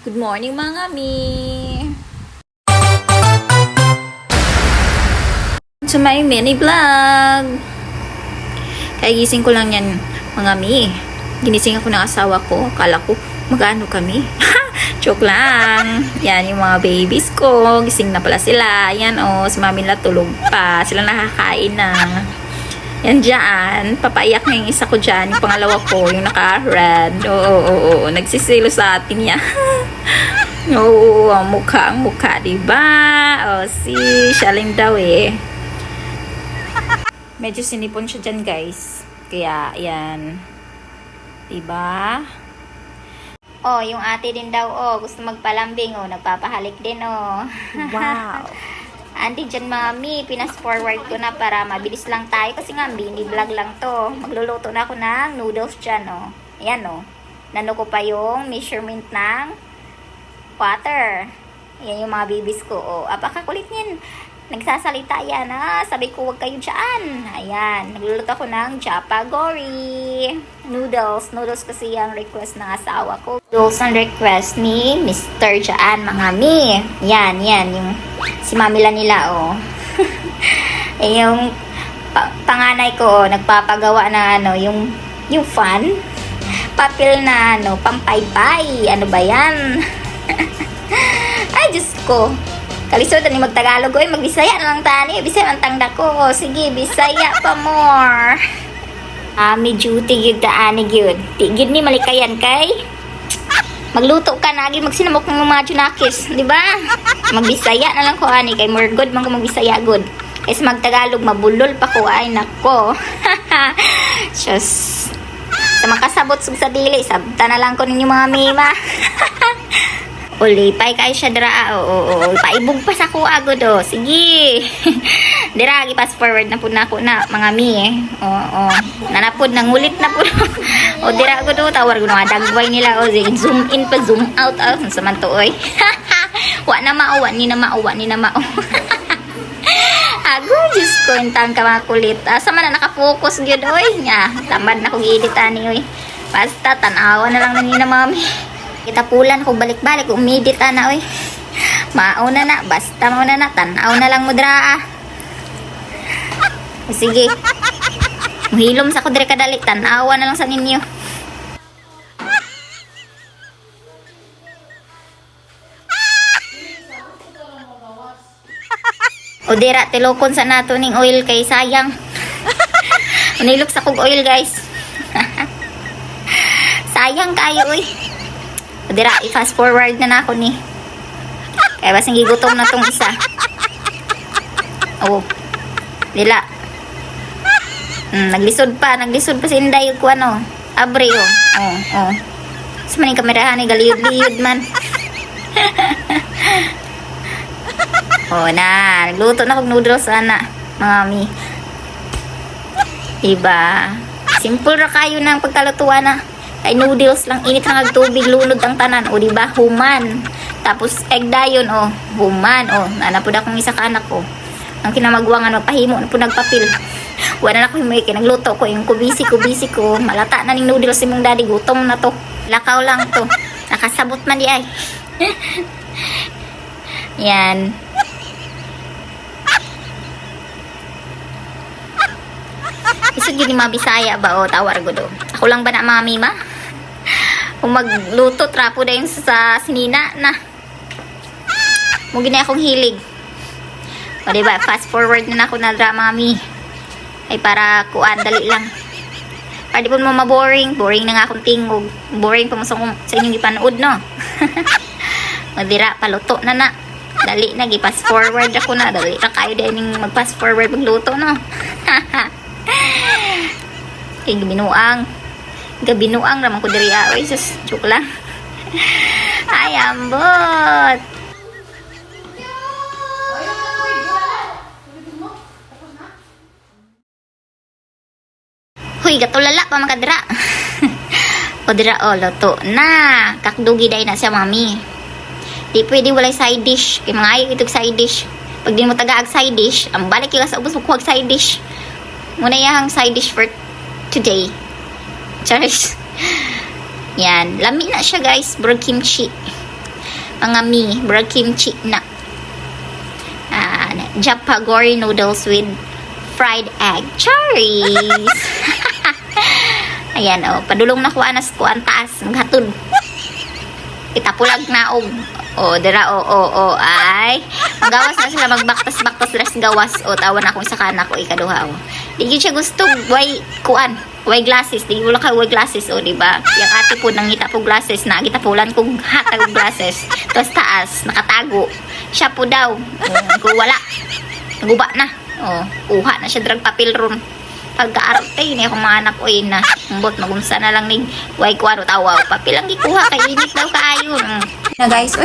Good morning mga mi! To my mini vlog! Kaya gising ko lang yan mga mi. Ginising ako ng asawa ko. Akala ko magano kami. Joke lang. Yan yung mga babies ko. Gising na pala sila. Yan si mami nila tulog pa. Sila nakakain na. Yan dyan. Papaiyak na yung isa ko dyan. Yung pangalawa ko. Yung naka-red. Oo. Nagsisilo sa atin yan. Oo, ang mukha, diba? Siya lang daw eh. Medyo sinipon siya dyan, guys. Kaya, yan. Diba? Yung ate din daw, gusto magpalambing, nagpapahalik din, Wow. Andi dyan, mami, pinas-forward ko na para mabilis lang tayo. Kasi nga, mini-vlog lang to. Magluluto na ako ng noodles dyan, Ayan, Nano ko pa yung measurement ng water. Yan yung mga babies ko. Apakakulit niyan. Nagsasalita yan, Sabi ko, huwag kayo dyan. Ayan. Nagluluto ako ng Japagori noodles. Noodles kasi yung request ng asawa ko. Noodles ang request ni Mr. Jaan, mga mi. Yan. Yung si mamila nila, yung panganay ko, nagpapagawa na, yung fan. Papel na, pampaypay. Ano ba yan? Ay, Diyos ko. Kalisod, magtagalog ko. Magbisaya na lang tani. Bisaya ang tangda ko. Sige, bisaya pa more. Medyo tigid taani gyud. Tigid ni malikayan kay. Magluto ka na. Magsinamok ng mga junakis. Diba? Magbisaya na lang ko, ani. Kay more good, man ko magbisaya good. Kasi magtagalog, mabulol pa ko. Ay, nako. Just sa makasabot sa dili. Sabta na lang ko ninyo mga mima. Ulipay kayo siya dira. Paibog pa sa ko agad Sige. Dira gipas forward na pud nako na mga mi nanapod nang ulit na pud. Dira agad tawar ko na dagway nila zoom in pa zoom out sa man to oy. Wa na mao. Ago, Diyos ko, intang ka mga kulit. Asa man na nakafocus gyud oy. Tamad na kong i-edit ani oy. Basta tanawa na lang nila mami. Kitapulan ko balik-balik, umidit na, oy. Mauna na, basta mauna na, tanaw na lang mo dra. Sige. Muhilom sa ko dire kadali, tanawa na lang sa ninyo. Dira, tilokon sa nato ning oil kay sayang. Unilok sa kog oil, guys. Sayang kayo, oy. Dira, i-fast forward na ako ni. Kaya basang gigutom na tong isa. Dila. Naglisod pa si Inday ko abre sa maning kamerahan ni galiyod-liyod man. Nagluto na kog noodles mga mi. Diba? Simple ra kayo ng pagkalutuan Ay noodles lang, init lang tubig, lunod ang tanan. Diba? Human. Tapos egg dayon, human. Nanapod akong isa ka anak ko. Ang kinamagwangan, pahimo na po nagpapil. Wala na ko yung may kinagluto ko. Yung kubisi ko. Malata na ning noodles si mong daddy. Gutom na to. Lakaw lang to. Nakasabot man di ay. Yan. Isod yun yung mga Bisaya ba? Tawar ko do. Ako lang ba na mga mima? Kung magluto, trapo na yun sa sinina na. Mugin na akong hilig. Diba? Fast forward na ako na drama mi. Ay para kuan, dali lang. Para di po mo maboring. Boring na nga akong tingog. Boring pa mo sa inyong ipanood, no? Madira, paluto na. Dali na, gi-fast forward ako na. Dali na kayo din yung mag-fast forward magluto, no? Gabinuang naman ko diri oy, sus, joke lang. Ay, ambot. Huy, gatulala pa makadira. Dira luto na. Kakdugi day na siya, mami. Di pwede walay side dish. Kay mga ayaw itong side dish. Pag di mo tagaag side dish, ang balik yung sa ubos mo kuhag side dish. Muna yung side dish for today. Charis. Yan. Lami na siya, guys. Bro kimchi. Mga mi, brag kimchi na. Japagori noodles with fried egg. Charis! Ayan, padulong na kuha na sa kuhaan taas. Maghatod. Itapulag na, dira, ay. Magawas na sila, magbaktas-baktas las gawas, tawan akong sa kanak, ikaduha, Di yun siya gusto, way glasses, di wala ka way glasses, diba? Yung ate po, nangita po glasses, nakita po lang kong hatag glasses, tapos taas, nakatago. Siya po daw, kung wala, naguba na, kuha na siya, drag papel ron. Pagka-arte, yun akong mga anak ko na bot, magunsa na lang ni way kuwaro tawa, papel ang gikuha, kay init daw kaayon. Na guys,